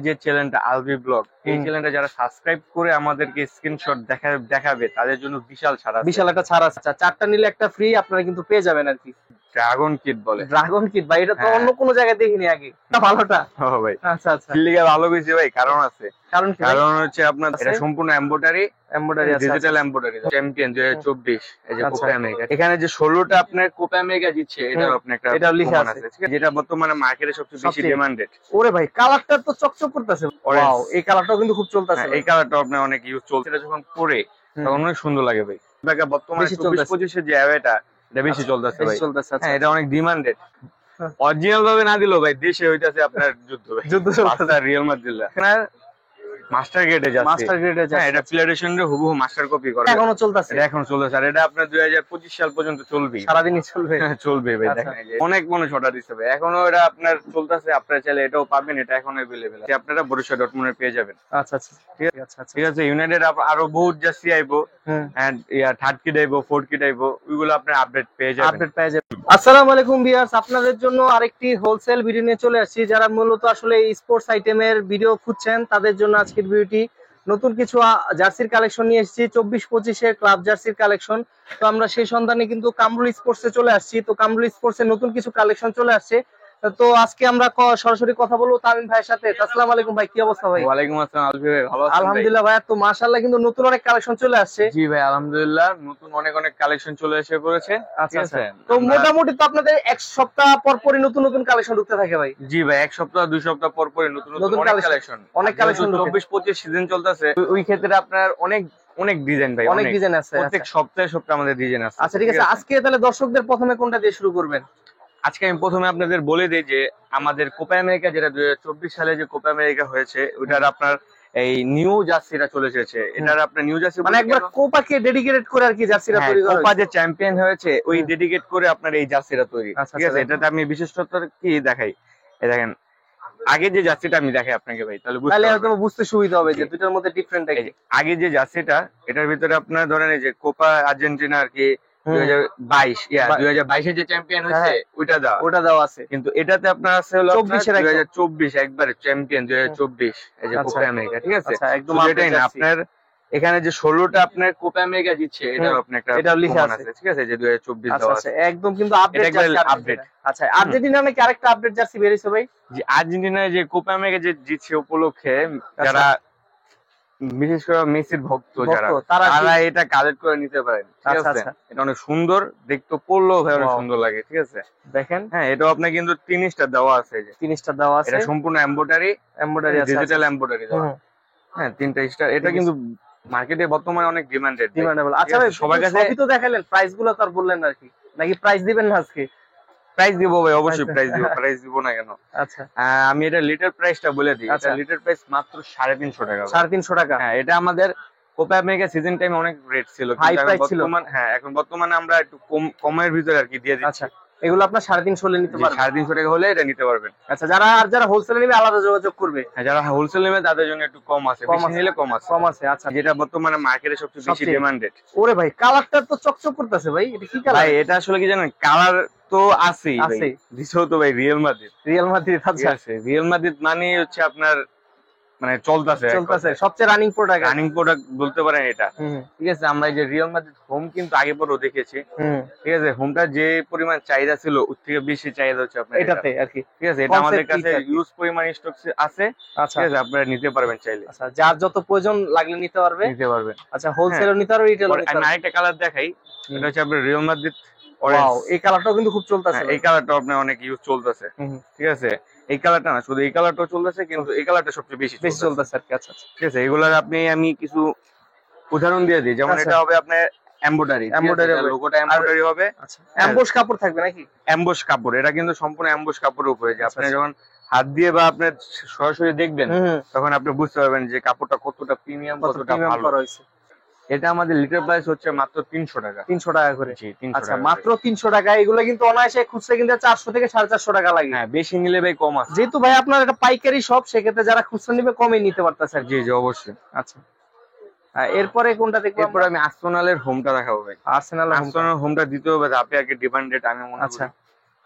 যে চ্যানেলটা আলভি ব্লগ, এই চ্যানেলটা যারা সাবস্ক্রাইব করে আমাদেরকে স্ক্রিনশট দেখাবে তাদের জন্য বিশাল ছাড় আছে। বিশাল একটা ছাড় আছে। চারটা নিলে একটা ফ্রি আপনারা কিন্তু পেয়ে যাবেন আর কি। ড্রাগন কিট বলে। ড্রাগন কিট ভাই, এটা তো অন্য কোনো জায়গায় দেখিনি আগে। ভালোটা। ও ভাই, আচ্ছা আচ্ছা, লিগা ভালো বেশি ভাই, কারণ আছে। কারণ কি? কারণ হচ্ছে আপনার এটা সম্পূর্ণ এমব্রয়ডারি আছে, ডিজিটাল এমব্রয়ডারি চ্যাম্পিয়ন 2024 এই যে আচ্ছা। Copa America. এখানে যে 16টা আপনার কোপা আমেরিকা দিচ্ছে, এটার আপনি একটা এটা লিখা আছে, ঠিক আছে, যেটা বর্তমানে মার্কেটে সবচেয়ে বেশি ডিমান্ডেড। ওরে ভাই, কালারটা তো চকচক করতেছে। ওয়াও, এই কালারটাও কিন্তু খুব চলতেছে। এই কালারটা আপনার অনেক ইউজ চলছে, এটা যখন পরে তখন অনেক সুন্দর লাগে ভাই। বর্তমানে 24-25 এর যে এটা বেশি চলতেছে ভাই। হ্যাঁ, এটা অনেক ডিমান্ডেড। অরিজিনাল ভাবে না দিলেও ভাই দেশে হইতাছে আপনার যুদ্ধ ভাই, যুদ্ধ চলতেছে রিয়াল মাদ্রিদ। আপনার মাস্টার গ্রেডে যাচ্ছে, মাস্টার গ্রেডে যাচ্ছে। হ্যাঁ, এটা প্লেডেশনের হুবহু মাস্টার কপি করে এখনো চলতেছে, এটা এখন চলতেছে। আর এটা আপনার 2025 সাল পর্যন্ত চলবে, সারাদিনই চলবে। চলবে ভাই। দেখেন অনেক মানুষ অর্ডার দিচ্ছে ভাই, এখনো এটা আপনার চলতেছে। আপনারা চাইলে এটাও পাবেন, এটা এখন अवेलेबल আছে। আপনারা বরুসিয়া ডর্টমুন্ডের পেয়ে যাবেন। আচ্ছা আচ্ছা, ঠিক আছে। ইউনাইটেড আরো বহুত জার্সি আইবো, এন্ড থার্ড কিট আইবো, ফোর্থ কিট আইবো, ওইগুলো আপনারা আপডেট পেয়ে যাবেন। আসসালামু আলাইকুম ভিউয়ার্স, আপনাদের জন্য আরেকটি হোলসেল ভিডিও নিয়ে চলে আসছি। যারা মূলত আসলে স্পোর্টস আইটেমের ভিডিও খুঁজছেন তাদের জন্য আজকের ভিডিওটি। নতুন কিছু জার্সির কালেকশন নিয়ে এসেছি, 24-25 ক্লাব জার্সির কালেকশন। তো আমরা সেই সন্ধানে কিন্তু কামরুল স্পোর্টসে চলে আসছি। তো কামরুল স্পোর্টসে নতুন কিছু কালেকশন চলে আসছে। তো আজকে আমরা সরাসরি কথা বলবো তামিম ভাইয়ের সাথে। আসসালামু আলাইকুম ভাই, কি অবস্থা ভাই? ওয়ালাইকুম আসসালাম আলফি ভাই, ভালো আছেন? আলহামদুলিল্লাহ ভাই, তো মাশাআল্লাহ কিন্তু নতুন অনেক কালেকশন চলে আসছে। জি ভাই, আলহামদুলিল্লাহ নতুন অনেক কালেকশন চলে এসে পড়েছে। ঠিক আছে, তো মোটামুটি তো আপনাদের এক সপ্তাহ পর পরই নতুন নতুন কালেকশন ঢুকতে থাকে ভাই? জি ভাই, এক সপ্তাহ 2 সপ্তাহ পর পরই নতুন কালেকশন, অনেক কালেকশন। 24-25 সিজন চলতেছে, ওই ক্ষেত্রে আপনার অনেক ডিজাইন ভাই, অনেক ডিজাইন আছে। প্রত্যেক সপ্তাহে আমাদের ডিজাইন আছে। আচ্ছা ঠিক আছে, আজকে তাহলে দর্শকদের প্রথমে কোনটা দিয়ে শুরু করবেন? আজকে আমি প্রথমে আপনাদের বলে দিই যে আমাদের কোপা আমেরিকা যেটা 2024 সালে যে কোপা আমেরিকা হয়েছে, ওটার আপনার এই নিউ জার্সিটা চলে এসেছে। এটার আপনার নিউ জার্সি মানে একবার কোপাকে ডেডিকেটেড করে আর কি জার্সিটা তৈরি করা হয়েছে। কোপা যে চ্যাম্পিয়ন হয়েছে ওই ডেডিকেট করে আপনার এই জার্সিটা তৈরি। ঠিক আছে, এটাতে আমি বিশেষত্ব কি দেখাই, এই দেখেন আগে যে জার্সিটা আমি দেখাই আপনাকে ভাই, তাহলে হয়তো বুঝতে সুবিধা হবে যে দুটোর মধ্যে ডিফারেন্ট কি। আগে যে জার্সিটা, এটার ভিতরে আপনার ধরেন এই যে কোপা আর্জেন্টিনা আর কি 2022 যে চ্যাম্পিয়ন হয়েছে ওটা দেওয়া আছে, কিন্তু এটাতে আপনার আছে হলো 2024 একবারে চ্যাম্পিয়ন 2024 এই যে কোপা আমেরিকা। ঠিক আছে, একদম এটাই না, আপনার এখানে যে 16টা আপনার কোপা আমেরিকা দিচ্ছে, এটাও আপনার এটা লিখা আছে। ঠিক আছে, যে 2024 দেওয়া আছে একদম, কিন্তু আপডেট। আচ্ছা, আর্জেন্টিনা নাকি আরেকটা আপডেট জার্সি বের হইছে ভাই? যে আর্জেন্টিনায় যে কোপা আমেরিকা যে জিতছে উপলক্ষে যারা বিশেষ করে মেসির ভক্ত যারা, তারা এটা কালেক্ট করে নিতে পারেন। ঠিক আছে, এটা অনেক সুন্দর দেখতে, পড়লেও ভাই অনেক সুন্দর লাগে। ঠিক আছে, দেখেন। হ্যাঁ, এটাও আপনার কিন্তু 3 স্টার দেওয়া আছে, যে 3 স্টার দেওয়া আছে। এটা সম্পূর্ণ এমব্রয়ডারি ডিজিটাল এমব্রয়ডারি দেওয়া। হ্যাঁ, 3টা স্টার। এটা কিন্তু মার্কেটে বর্তমানে অনেক ডিমান্ডেবল। আচ্ছা ভাই, সবার কাছে সবই তো দেখালেন, প্রাইস গুলো তো আর বললেন না কি, নাকি প্রাইস দিবেন না আজকে? প্রাইস দিব ভাই, অবশ্যই প্রাইস দিব না কেন। আচ্ছা, আমি এটা লিটার প্রাইসটা বলে দিই। এটা লিটার প্রাইস মাত্র 350 টাকা। 350 টাকা? হ্যাঁ, এটা আমাদের কোপা আমেরিকা সিজন টাইমে অনেক রেট ছিল, হাই প্রাইস ছিল। হ্যাঁ, এখন বর্তমানে আমরা একটু কমের ভিতরে আর কি দিয়ে দিচ্ছি। আচ্ছা, এগুলো আপনার 350 হলে নিতে পারবেন? 350 টাকা হলে এটা নিতে পারবেন। আচ্ছা, যারা হোলসেলে নেবে আলাদা যোগাযোগ করবে। হ্যাঁ, যারা হোলসেল নেবে তাদের জন্য একটু কম আছে, বেশি নিলে কম আছে। আচ্ছা, যেটা বর্তমানে মার্কেটে সবচেয়ে বেশি ডিমান্ডেড। ওরে ভাই, কালারটা তো চকচক করতেছে ভাই, এটা কি কালার ভাই? এটা আসলে কি জানেন, কালার তো আছেই ভাই, দিছেও তো ভাই রিয়াল মাদ্রিদ। আচ্ছা, রিয়াল মাদ্রিদ মানে হচ্ছে আপনার মানে চলতেছে সবচেয়ে রানিং প্রোডাক্ট বলতে পারেন এটা। ঠিক আছে, আমরা এই যে রিয়াল মাদ্রিদ হোম কিন্তু আগে পরেও দেখেছি। ঠিক আছে, হোমটা যে পরিমাণ চাহিদা ছিল ওর থেকে বেশি চাহিদা হচ্ছে আপনার এটাতে আর কি। ঠিক আছে, এটা আমাদের কাছে ইউজ পরিমাণ স্টক আছে। ঠিক আছে, আপনারা নিতে পারবেন চাইলে। আচ্ছা, যার যত প্রয়োজন লাগলে নিতে পারবেন। আচ্ছা, হোলসেলও নিতে পারবে, রিটেলও নিতে পারবে। আমি আরেকটা কালার দেখাই, এটা হচ্ছে আপনার রিয়াল মাদ্রিদ। ওয়াও, এই কালারটাও কিন্তু খুব চলতেছে। এই কালারটা আপনার অনেক ইউজ চলতেছে। ঠিক আছে, এই কালারটা না, শুধু এই কালারটাও চলতেছে, কিন্তু এই কালারটা সবচেয়ে বেশি চলতেছে আর কি। আচ্ছা ঠিক আছে, এগুলার আমি কিছু উদাহরণ দিয়ে দিই। যেমন এটা হবে আপনার এমব্রয়ডারি, লোগোটা এমব্রয়ডারি হবে। আচ্ছা, এমবোস কাপড় থাকবে নাকি? এমবোস কাপড়, এটা কিন্তু সম্পূর্ণ এমবোস কাপড়ের উপরে, যে আপনি যখন হাত দিয়ে বা আপনার সরাসরি দেখবেন তখন আপনি বুঝতে পারবেন যে কাপড়টা কতটা প্রিমিয়াম, কতটা ভালো হয়েছে। এটা আমাদের লিটার প্রাইস হচ্ছে মাত্র 300 টাকা। 300 টাকা করে? জি, 300 টাকা। আচ্ছা, মাত্র 300 টাকা। এগুলো কিন্তু অনায়াসে খুচরা কিনতে 400 থেকে 450 টাকা লাগে। হ্যাঁ, বেশি নিলে ভাই কম আছে। যেহেতু ভাই আপনার এটা পাইকারি শপ, সেক্ষেত্রে যারা খুচরা নিবে কমে নিতে পারতেছে। জি জি, অবশ্যই। আচ্ছা, এরপরে কোনটা দেখবো? এরপর আমি আর্সেনালের হোমটা দেখাবো ভাই। আর্সেনাল হোমটা দিতে হবে, আপনি আগে ডিমান্ডেড আমি মনে করি।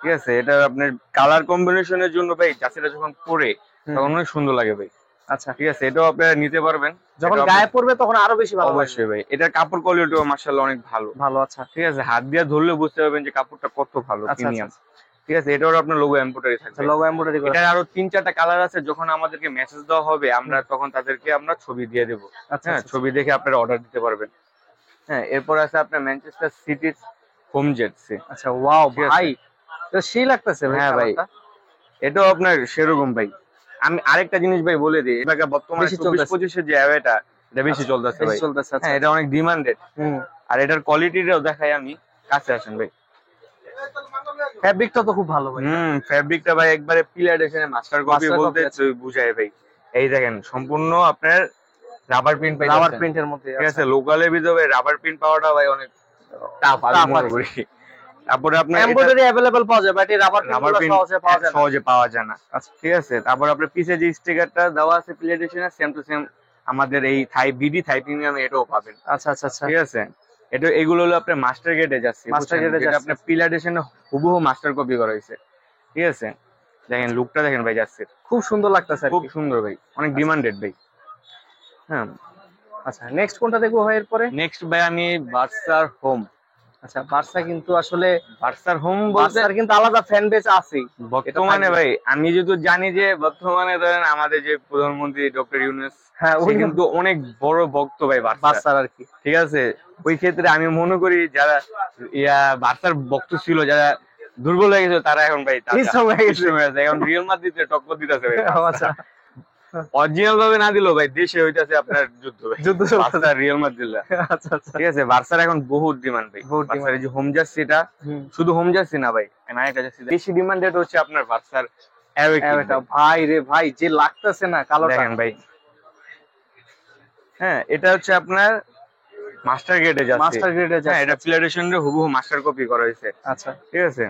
ঠিক আছে, এটা আপনার কালার কম্বিনেশনের জন্য ভাই জার্সিটা যখন পরে তখন অনেক সুন্দর লাগে ভাই। আচ্ছা, ঠিক আছে, এটাও আপনারা নিতে পারবেন যখন এটাও গায়ে পড়বে তখন আরো বেশি ভালো লাগবে। অবশ্যই ভাই, এটার কাপড় কোয়ালিটিও মাশাআল্লাহ অনেক ভালো। ভালো, আচ্ছা ঠিক আছে, হাত দিয়ে ধরলে বুঝতে পারবেন যে কাপড়টা কত ভালো, আচ্ছা প্রিমিয়াম। আচ্ছা। ঠিক আছে, এটাও আপনার লোগো এমব্রয়ডারি থাকবে। লোগো এমব্রয়ডারি করা এটার আরো 3-4টা কালার আছে, যখন আমাদেরকে মেসেজ দেওয়া হবে আমরা তখন তাদেরকে আমরা ছবি দিয়ে দেব। আচ্ছা হ্যাঁ, আচ্ছা। ছবি দেখে আপনারা অর্ডার দিতে পারবেন। হ্যাঁ, এরপর আছে আপনার ম্যানচেস্টার সিটির হোম জার্সি। আচ্ছা, ওয়াও ঠিক আছে। ভাই, তো সেই লাগতেছে ভাই। হ্যাঁ ভাই, কালারটা। এটাও আপনার সেরকম ভাই। আমি আরেকটা জিনিস ভাই বলে দিই, এটা বর্তমানে বেশি 24-25 যে অ্যাওয়েটা, এটা বেশি চলতেছে বেশি ভাই। চলতেছে, আচ্ছা। হ্যাঁ, এটা অনেক ডিমান্ডেড। হুম। আর এটার কোয়ালিটিটাও দেখাই আমি, কাছে আসেন ভাই। ফ্যাব্রিকটা তো খুব ভালো ভাই। ফ্যাব্রিকটা ভাই একবারে পিলারেশনের মাস্টার কপি Master বলতে copy আছে। বুঝায় ভাই। এই দেখেন সম্পূর্ণ আপনার রাবার প্রিন্ট পাই, রাবার প্রিন্টের মধ্যে, ঠিক আছে। লোকালের ভিতরে রাবার প্রিন্ট পাওয়াটা ভাই অনেক টাফ আমি Tough মনে আর কি। করি। তারপরে আপনার এমব্রয়ডারি अवेलेबल পাওয়া যায়, বাট এই রাবার রাবার প্রিন্ট প্রিন্ট সহজে পাওয়া যায় না। সহজে পাওয়া যায় না। আচ্ছা, ঠিক আছে। তারপর আপনার পিছে যে স্টিকারটা দেওয়া আছে পিলারেশনে, সেম টু সেম আমাদের এই থাই বিডি থাই প্রিমিয়াম এটাও পাবেন। আচ্ছা আচ্ছা আচ্ছা। ঠিক আছে, এটা এগুলো হলো আপনার মাস্টার গ্রেডে যাচ্ছে, Master grade এ যেটা যাচ্ছে। আপনার পিলারেশনে হুবহু মাস্টার কপি করা হয়েছে। ঠিক আছে, দেখেন লুকটা দেখেন ভাই জার্সির, খুব সুন্দর লাগতেছে খুব সুন্দর ভাই, অনেক ডিমান্ডেড ভাই। হ্যাঁ, আচ্ছা, নেক্সট কোনটা দেখবো ভাই এরপরে? নেক্সট ভাই আমি বার্সার হোম। আচ্ছা, বার্সা কিন্তু আসলে বার্সার হোম বলতে বার্সার কিন্তু আলাদা ফ্যান বেস আছে বর্তমানে ভাই, আমি যেহেতু জানি যে বর্তমানে ধরেন আমাদের যে প্রধানমন্ত্রী ডক্টর ইউনূস, হ্যাঁ, সে কিন্তু অনেক বড় ভক্ত ভাই বার্সার। বার্সার আর কি। ঠিক আছে, ওই ক্ষেত্রে আমি মনে করি যারা বার্সার ভক্ত ছিল, যারা দুর্বল হয়ে গেছে, তারা এখন ভাই Strong হয়ে গেছে। strong হয়ে গেছে। এখন রিয়াল মাদ্রিদে টক্কর দিতেছে ভাই। আচ্ছা, অরিজিনাল ভাবে না দিলেও ভাই দেশে হইতাছে আপনার যুদ্ধ ভাই, যুদ্ধ চলতেছে। Barca Real Madrid. আচ্ছা আচ্ছা। ঠিক আছে, বার্সার এখন বহুত ডিমান্ড ভাই। বহুত বার্সার এই যে হোম জার্সিটা, হুম। শুধু হোম জার্সি না ভাই, আমি আরেকটা জার্সি বেশি ডিমান্ডেড হচ্ছে আপনার বার্সার অ্যাওয়ে কিট এটা ভাই। ভাই রে ভাই, যে লাগতেছে না কালোটা। দেখেন ভাই, হ্যাঁ এটা হচ্ছে আপনার মাস্টার গ্রেডে যাচ্ছে। মাস্টার গ্রেডে হ্যাঁ, এটা পিলারেশনের হুবহু মাস্টার কপি করা হয়েছে। আচ্ছা, ঠিক আছে,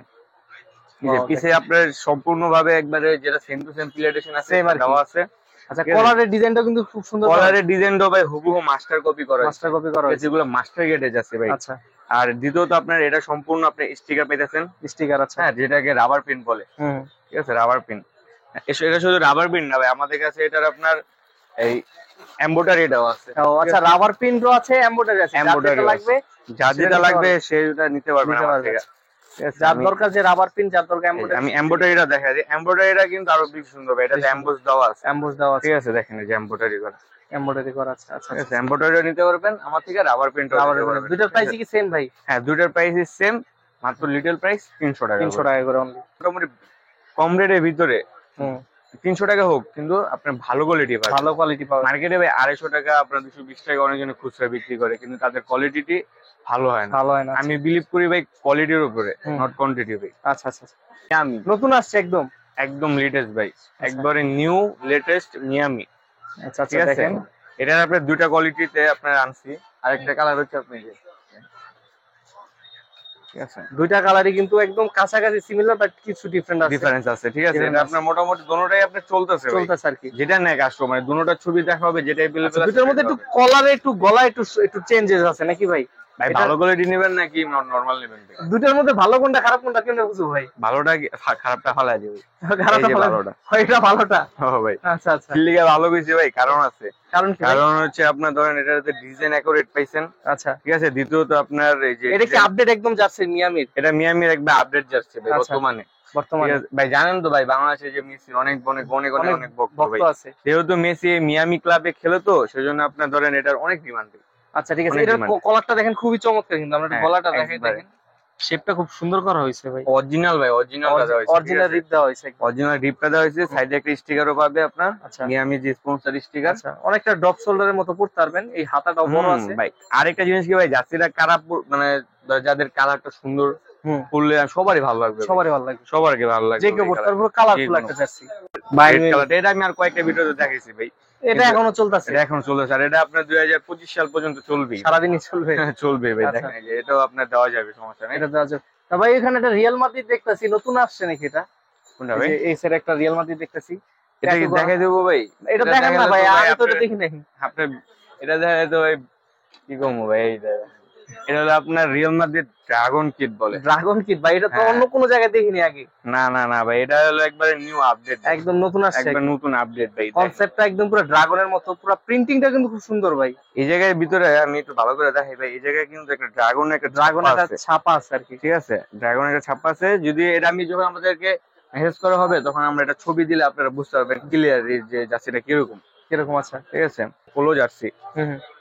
এই যে পিছে আপনার সম্পূর্ণভাবে একবারে যেটা সেম টু সেম পিলারেশন আছে Same আর কি। দেওয়া আছে। আচ্ছা, ঠিক আছে। কলারের ডিজাইনটা কিন্তু খুব সুন্দর। কলারের ডিজাইনটা ভাই হুবহু মাস্টার কপি করা হয়েছে, মাস্টার কপি করা হয়েছে। যেগুলো মাস্টার গ্রেডে যাচ্ছে ভাই। আচ্ছা, আর দ্বিতীয়ত আপনার এটা সম্পূর্ণ আপনি স্টিকার পেতেছেন, স্টিকার। আচ্ছা, হ্যাঁ, যেটাকে রাবার প্রিন্ট বলে। হুম। ঠিক আছে, রাবার প্রিন্ট। এটা শুধু রাবার প্রিন্ট না ভাই, আমাদের কাছে এটার আপনার এই এমব্রয়ডারি দেওয়া আছে। ও আচ্ছা, রাবার প্রিন্টও আছে, এমব্রয়ডারি আছে। যার এমব্রয়ডারি যেটা লাগবে, যার যেটা নিতে লাগবে পারবে। সেটা নিতে পারবেন নিতে আমার পারবে। থেকে। ঠিক আছে, যার দরকার যে রাবার প্রিন্ট, যার দরকার এমব্রয়ডারি। আমি এমব্রয়ডারিটা দেখাই দিই। এমব্রয়ডারিটা কিন্তু আরো বেশি সুন্দর ভাই, এটাতে এমবোস দেওয়া আছে। এমবোস দেওয়া আছে। ঠিক আছে, দেখেন এই যে এমব্রয়ডারি করা। এমব্রয়ডারি করা আছে। আচ্ছা ঠিক আছে, এমব্রয়ডারিও নিতে পারবেন আমার থেকে, রাবার প্রিন্টও রাবার নিতে প্রিন্ট পারবেন। দুইটার প্রাইস কি সেম ভাই? হ্যাঁ, দুইটার প্রাইস সেম, মাত্র লিটল প্রাইস 300 টাকা। 300 টাকা করে অনলি। মোটামুটি কম রেটের ভিতরে হুম। 300 টাকা হোক, কিন্তু আপনার ভালো কোয়ালিটি পাবেন। ভালো কোয়ালিটি পাবে। মার্কেটে ভাই 250 টাকা, আপনার 220 টাকা অনেকজনে খুচরা বিক্রি করে, কিন্তু তাদের কোয়ালিটি ভালো হয় না। ভালো হয় না। আমি বিলিভ করি ভাই কোয়ালিটির উপরে, হুম। নট কোয়ান্টিটি ভাই। আচ্ছা আচ্ছা আচ্ছা। আমি নতুন আসছে একদম। একদম লেটেস্ট ভাই, একবারে নিউ লেটেস্ট মিয়ামি। আচ্ছা আচ্ছা, ঠিক আছে, দেখেন এটার আপনার দুইটা কোয়ালিটিতে আপনার আনছি। আরেকটা কালার হচ্ছে আপনি যে, ঠিক আছে, দুইটা কালারই কিন্তু একদম কাছাকাছি সিমিলার, বাট কিছু ডিফারেন্ট আছে। ডিফারেন্স আছে। ঠিক আছে, Difference এটা আছে। আপনার মোটামুটি দোনোটাই আপনার চলতেছে ভাই। চলতেছে আর কি। যেটা নেয় কাস্টমার, দুটোটার ছবি দেখা হবে, যেটা আচ্ছা, अवेलेबल আছে দুইটার মধ্যে একটু কলারে, একটু গলা, একটু চেঞ্জেস আছে নাকি ভাই? ভাই এটা- ভালো কোয়ালিটি নেবেন নাকি নরমাল নেবেন ভাই? দুইটার মধ্যে ভালো কোনটা খারাপ কোনটা কেমনে বুঝবো ভাই? ভালোটা খারাপটা ফালা যাবে। খারাপটা এই যে ভালো, ভালোটা। এটা ভালোটা। ও ভাই, আচ্ছা আচ্ছা, কিল্লিগা ভালো কইছে ভাই, কারণ আছে। কারণ কি ভাই? কারণ হচ্ছে আপনার ধরেন এটাতে ডিজাইন অ্যাকুরেট পাইছেন। আচ্ছা, ঠিক আছে, দ্বিতীয়ত আপনার এই যে এটা কি আপডেট একদম যাচ্ছে মিয়ামির এটা মিয়ামির একবার আপডেট যাচ্ছে ভাই আচ্ছা। বর্তমানে। ঠিক বর্তমানে? আছে ভাই, জানেন তো ভাই বাংলাদেশে যে মেসি অনেক অনেক অনেক অনেক অনেক ভক্ত ভাই। ভক্ত আছে। যেহেতু মেসি মিয়ামি ক্লাবে খেলে, তো সেজন্য আপনার ধরেন এটার অনেক ডিমান্ড। আচ্ছা, ঠিক আছে। অনেক এটার demand। কলারটা দেখেন খুবই চমৎকার, কিন্তু আমরা একটু হ্যাঁ, গলাটা দেখাই। একবারে। দেখেন শেপটা খুব সুন্দর করা হয়েছে ভাই। অরিজিনাল ভাই, অরিজিনাল দাদা হইছে। অরিজিনাল রিপ দেওয়া হয়েছে একদম। অরিজিনাল রিপটা দেওয়া হয়েছে, সাইডে একটা স্টিকারও পাবে আপনার, আচ্ছা মিয়ামি যে স্পন্সর স্টিকার। আচ্ছা, অনেকটা ড্রপ শোল্ডারের মতো পড়তে পারবেন। এই হাতাটাও বড় আছে ভাই আরেকটা জিনিস কি ভাই, জার্সিটা কারা মানে যাদের কালারটা সুন্দর হুম, পরলে সবারই ভালো লাগবে, সবারই ভালো লাগবে। সবারই ভালো লাগবে। যে কেউ পড়তে পারবে, কালারফুল যে একটা কোনো। জার্সি। রেড কালারটা এটা আমি আর কয়েকটা ভিডিওতে দেখাইছি ভাই, এটা এখনো চলতেছে, এটা এখন চলছে। আর এটা আপনার 2025 সাল পর্যন্ত চলবে, সারাদিনই চলবে। চলবে ভাই। আচ্ছা। দেখেন এই যে এটাও আপনার দেওয়া যাবে, সমস্যা নেই। এটা দেওয়া যাবে। তা ভাই এখানে একটা রিয়াল মাদ্রিদ দেখতেছি, নতুন আসছে নাকি এটা? কোনটা এই ভাই? যে এই সাইডে একটা রিয়াল মাদ্রিদ দেখতেছি। এটা কি দেখাই দেবো ভাই? এটা দেখেন না দেখালে ভাই, তো আমি তো এটা আপনার- দেখি নাই। আপনার এটা দেখালে তো ভাই কি কমবো ভাই, এইটা এটা হলো আপনার রিয়াল মাদ্রিদ ড্রাগন কিট বলে। ড্রাগন কিট ভাই, এটা তো হ্যাঁ। অন্য কোনো জায়গায় দেখিনি আগে। না না না ভাই, এটা হলো একবারে নিউ আপডেট, একদম নতুন আসছে, একবার নতুন আপডেট ভাই। কনসেপ্টটা একদম পুরো ড্রাগনের মতো, পুরো প্রিন্টিংটা কিন্তু খুব সুন্দর ভাই। এই জায়গায় ভিতরে আমি একটু ভালো করে দেখাই ভাই, এই জায়গায় কিন্তু একটা ড্রাগনের একটা ছাপা আছে আর কি। ঠিক আছে, ড্রাগনের একটা ছাপা আছে। যদি এটা আমি যখন আমাদেরকে মেসেজ করা হবে তখন আমরা এটা ছবি দিলে আপনারা বুঝতে পারবেন ক্লিয়ারলি যে জার্সিটা কিরকম কিরকম আছে। ঠিক আছে, পোলো জার্সি।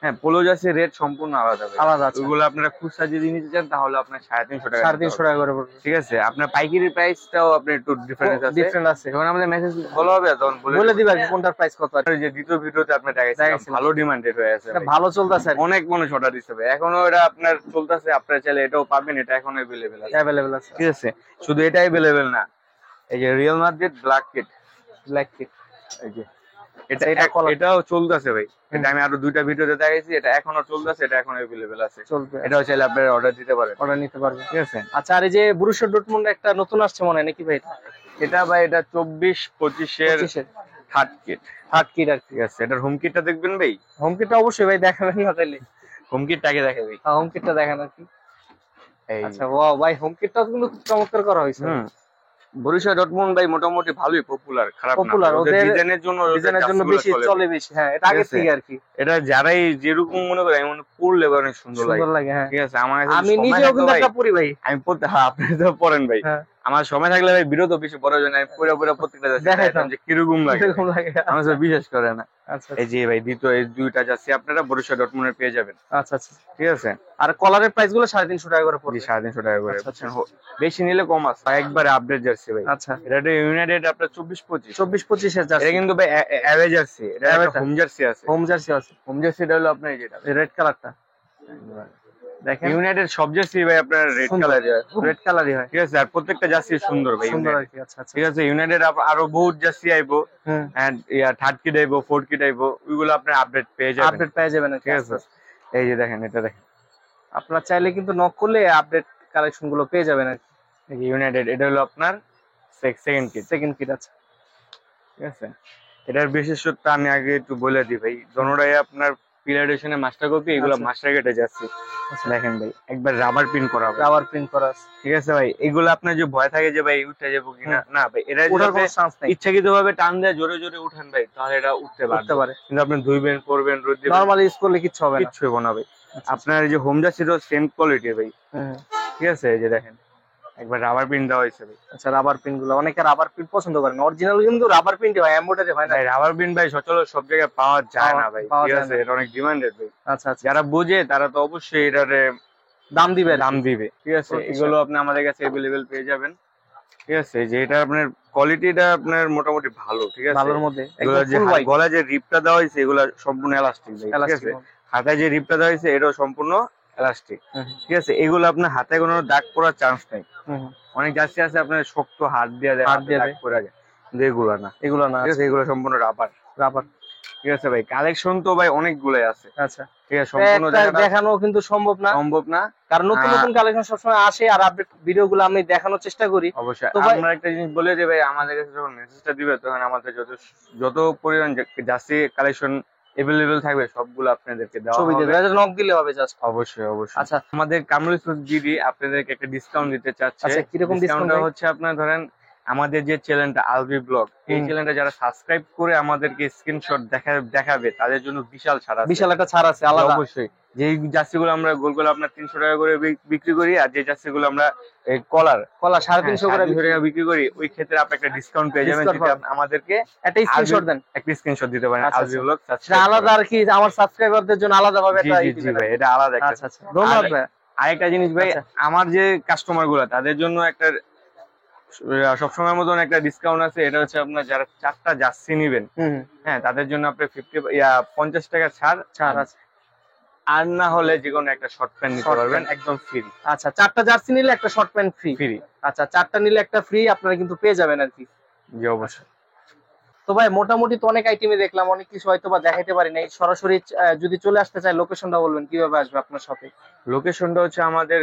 হ্যাঁ, পোলো জার্সি রেট সম্পূর্ণ আলাদা ভাই, আলাদা আছে। ওগুলো আপনারা খুচরা যদি নিতে চান তাহলে আপনার 350 টাকা, 350 টাকা করে পড়বে। ঠিক আছে। আপনার পাইকারি প্রাইসটাও আপনার একটু ডিফারেন্স আছে। যখন আমাদের মেসেজ বলা হবে তখন বলে দিবা কোনটার প্রাইস কত আছে। যে দ্বিতীয় ভিডিওতে আপনি দেখাইছেন ভালো ডিমান্ডেড হয়ে আছে, ভালো চলতেছে, অনেক মানুষ অর্ডার দিচ্ছে ভাই, এখনো এটা আপনার চলতেছে। আপনারা চাইলে এটাও পাবেন, এটা এখন अवेलेबल আছে, ঠিক আছে। শুধু এটা अवेलेबल না, এই যে রিয়াল মাদ্রিদ ব্ল্যাক কিট, এই যে এটাও চলতেছে ভাই। এটা আমি আরো 2টা ভিডিওতে দেখাইছি, এটা এখনো চলতেছে, এটা এখন अवेलेबल আছে, এটাও চাইলে আপনারা অর্ডার দিতে পারেন, ঠিক আছে। আচ্ছা, আর এই যে বরুসিয়া ডর্টমুন্ড একটা নতুন আসছে মনে হয় নাকি ভাই? এটা ভাই এটা 24-25 এর থার্ড কিট আর ঠিক আছে। এটার হোম কিটটা দেখবেন ভাই? হোম কিটটা অবশ্যই ভাই দেখাবেন না তাইলে? হোম কিটটাকে দেখে ভাই, হোম কিটটা দেখান আর কি। আচ্ছা ওয়াও ভাই, হোম কিটটা কিন্তু খুব চমৎকার করা হয়েছে। বরুসিয়া ডর্টমুন্ড ভাই মোটামুটি ভালোই পপুলার, খারাপ না। ওদের ডিজাইনের জন্য বেশি চলে বেশি। হ্যাঁ, এটা আগে থেকে আর কি। এটা যারাই যেরকম মনে করে, আমি পড়লে অনেক সুন্দর লাগে। হ্যাঁ, ঠিক আছে। আমি নিজেও কিন্তু একটা পড়ি ভাই। আমি পড়তে, হ্যাঁ আপনি তো পড়েন ভাই। আমার সময় থাকলে ভাই বিরত বেশি বড় হয় না, আমি পুরো প্রত্যেকটা দেখাইতাম যে কিরকম লাগে, আমার সাথে বিশেষ করে না। এই যে ভাই দ্বিতীয় এই 2টা যাচ্ছে আপনারা বরুসিয়া ডর্টমুন্ডের পেয়ে যাবেন। আচ্ছা আচ্ছা, ঠিক আছে। আর কলারের প্রাইস গুলো 350 টাকা করে পড়বে। 350 টাকা করে, বেশি নিলে কম আছে, একবারে আপডেট জার্সি ভাই। আচ্ছা, এটা ইউনাইটেড আপনার 24-25 এর জার্সি। এটা কিন্তু ভাই অ্যাওয়ে জার্সি, এটা একটা হোম জার্সি আছে। হোম জার্সিটা হলো আপনার যেটা রেড কালারটা দেখেন, ইউনাইটেড সব জার্সি ভাই আপনার রেড কালারই হয়, ঠিক আছে। আর প্রত্যেকটা জার্সি সুন্দর ভাই, সুন্দর আর কি। আচ্ছা আচ্ছা, ঠিক আছে। ইউনাইটেড আরো বহুত জার্সি আইবো, এন্ড থার্ড কিট আইবো, ফোর্থ কিট আইবো, ওইগুলো আপনি আপডেট পেয়ে যাবেন, ঠিক আছে। এই যে দেখেন, এটা দেখেন, আপনারা চাইলে কিন্তু নক করলে আপডেট কালেকশন গুলো পেয়ে যাবেন আর কি। এই যে ইউনাইটেড, এটা হলো আপনার সেকেন্ড কিট আছে, ঠিক আছে। এটার বিশেষত্ব আমি আগে একটু বলে দিই ভাই, দোনোটাই আপনার পিলারেশনে মাস্টার কপি, এগুলো মাস্টার কেটে যাচ্ছে। দেখেন ভাই, একবার রাবার প্রিন্ট করা, ঠিক আছে ভাই। এগুলো আপনার যে ভয় থাকে যে ভাই উঠে যাবো কিনা, না ভাই, এটা ইচ্ছাকৃত ভাবে টান দেয়, জোরে জোরে উঠান ভাই, তাহলে এটা উঠতে পারে। কিন্তু আপনি ধুইবেন, পরবেন, রোদ দিবেন, নরমালি ইউজ করলে কিচ্ছু হবে না ভাই। আপনার এই যে হোম জার্সিটাও সেম কোয়ালিটি ভাই, ঠিক আছে। এই যে দেখেন, একবার রাবার প্রিন্ট দেওয়া হয়েছে ভাই। আচ্ছা, রাবার প্রিন্ট গুলো, অনেকে রাবার প্রিন্ট পছন্দ করেন, অরিজিনাল কিন্তু রাবার প্রিন্ট হয়, এমব্রয়ডারি হয় না। রাবার প্রিন্ট ভাই সচরাচর সব জায়গায় পাওয়া যায় না ভাই, ঠিক আছে। এটা অনেক ডিমান্ডেড ভাই। আচ্ছা আচ্ছা, যারা বোঝে তারা তো অবশ্যই এটারে দাম দিবে, ঠিক আছে। এগুলো আপনি আমাদের কাছে अवेलेबल পেয়ে যাবেন, ঠিক আছে। যে এটা আপনার কোয়ালিটিটা আপনার মোটামুটি ভালো, ঠিক আছে। ভালোর মধ্যে এগুলো যে গলায় যে রিপটা দেওয়া হয়েছে, এগুলো সম্পূর্ণ এলাস্টিক ভাই, ঠিক আছে। হাতায় যে রিপটা দেওয়া হয়েছে এটাও সম্পূর্ণ এলাস্টিক, ঠিক আছে। এগুলো আপনার হাতে কোনো দাগ পড়ার চান্স নেই। অনেক জার্সি আছে আপনার শক্ত হাত দিয়ে দাগ পড়া যায়, কিন্তু এগুলো না, ঠিক আছে। এগুলো সম্পূর্ণ রাবার, ঠিক আছে ভাই। কালেকশন তো ভাই অনেকগুলাই আছে। আচ্ছা, ঠিক আছে, সম্পূর্ণ দেখানো কিন্তু সম্ভব না, কারণ নতুন নতুন কালেকশন সবসময় আসে, আর আপডেট ভিডিও গুলো আমি দেখানোর চেষ্টা করি। অবশ্যই আমরা একটা জিনিস বলে যে ভাই, আমাদের কাছে যখন মেসেজটা দিবে তখন আমাদের যত পরিমাণ জার্সি কালেকশন अवेलेबल থাকবে সবগুলো আপনাদেরকে দেওয়া হবে, ছবি দেবে, নক দিলে হবে জাস্ট। অবশ্যই। আচ্ছা, আমাদের কামরুল দিদি আপনাদেরকে একটা ডিসকাউন্ট দিতে চাচ্ছে। আচ্ছা, কিরকম ডিসকাউন্ট হচ্ছে? আপনার ধরেন আমাদের যে চ্যানেলটা আলবি ব্লগ, এই চ্যানেলটা যারা সাবস্ক্রাইব করে আমাদেরকে স্ক্রিনশট দেখাবে তাদের জন্য বিশাল একটা ছাড় আছে আলাদা। অবশ্যই, যে জার্সিগুলো আমরা গোলগুলো আপনার 300 টাকা করে বিক্রি করি, আর যে জার্সিগুলো আমরা কলার 350 করে বিক্রি করি, ওই ক্ষেত্রে আপনি একটা ডিসকাউন্ট পেয়ে যাবেন যদি আমাদেরকে একটা স্ক্রিনশট দেন, একটা স্ক্রিনশট দিতে পারেন। আলবি ব্লগ আলাদা আর কি, আমার সাবস্ক্রাইবারদের জন্য আলাদা ভাবে এটা আলাদা একটা। আচ্ছা আচ্ছা, ধন্যবাদ ভাই। আরেকটা জিনিস ভাই, আমার যে কাস্টমার গুলা তাদের জন্য একটা সবসময় মতন একটা ডিসকাউন্ট আছে। এটা হচ্ছে আপনার যারা 4টা জার্সি নিবেন, হ্যাঁ, তাদের জন্য আপনি 50 টাকা ছাড় আছে, আর না হলে যে কোনো একটা শর্ট প্যান্ট নিতে পারবেন একদম ফ্রি। আচ্ছা, 4টা জার্সি নিলে একটা শর্ট প্যান্ট ফ্রি। আচ্ছা, 4টা নিলে একটা ফ্রি আপনারা কিন্তু পেয়ে যাবেন আর কি। জি অবশ্যই। তো ভাই মোটামুটি তো অনেক আইটেমে দেখলাম, অনেক কিছু হয়তো বা দেখাইতে পারি নাই। সরাসরি যদি চলে আসতে চাই, লোকেশনটা বলবেন, কিভাবে আসবে আপনার সাথে? লোকেশনটা হচ্ছে আমাদের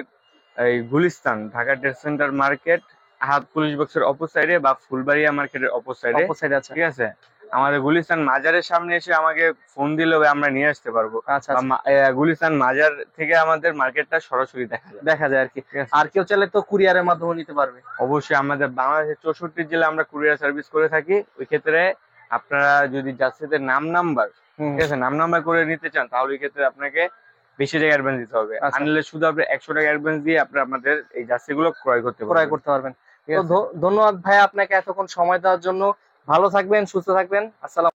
এই Gulistan, Dhaka trade centre market, Ahad police বক্সের অপোজিট সাইডে, বা ফুলবাড়িয়া মার্কেটের অপোজিট সাইডে আছে, ঠিক আছে। আমাদের গুলিস্তান মাজারের সামনে এসে আমাকে ফোন দিলেও আমরা নিয়ে আসতে পারবো। আচ্ছা বা গুলিস্তান মাজার থেকে আমাদের মার্কেটটা সরাসরি দেখা যায় আর কি। আর কেউ চাইলে তো কুরিয়ারের মাধ্যমে নিতে পারবে। অবশ্যই আমাদের বাংলাদেশের 64 জেলা আমরা কুরিয়ার সার্ভিস করে থাকি। ওই ক্ষেত্রে আপনারা যদি জার্সিদের নাম্বার ঠিক আছে নাম্বার করে নিতে চান তাহলে ওই ক্ষেত্রে আপনাকে বেশি টাকা অ্যাডভান্স দিতে হবে। আনলে শুধু আপনি 100 টাকা অ্যাডভান্স দিয়ে আপনি আমাদের এই জার্সি গুলো ক্রয় করতে পারবেন। তো ধন্যবাদ ভাই আপনাকে এতক্ষণ সময় দেওয়ার জন্য। ভালো থাকবেন, সুস্থ থাকবেন। আসসালাম।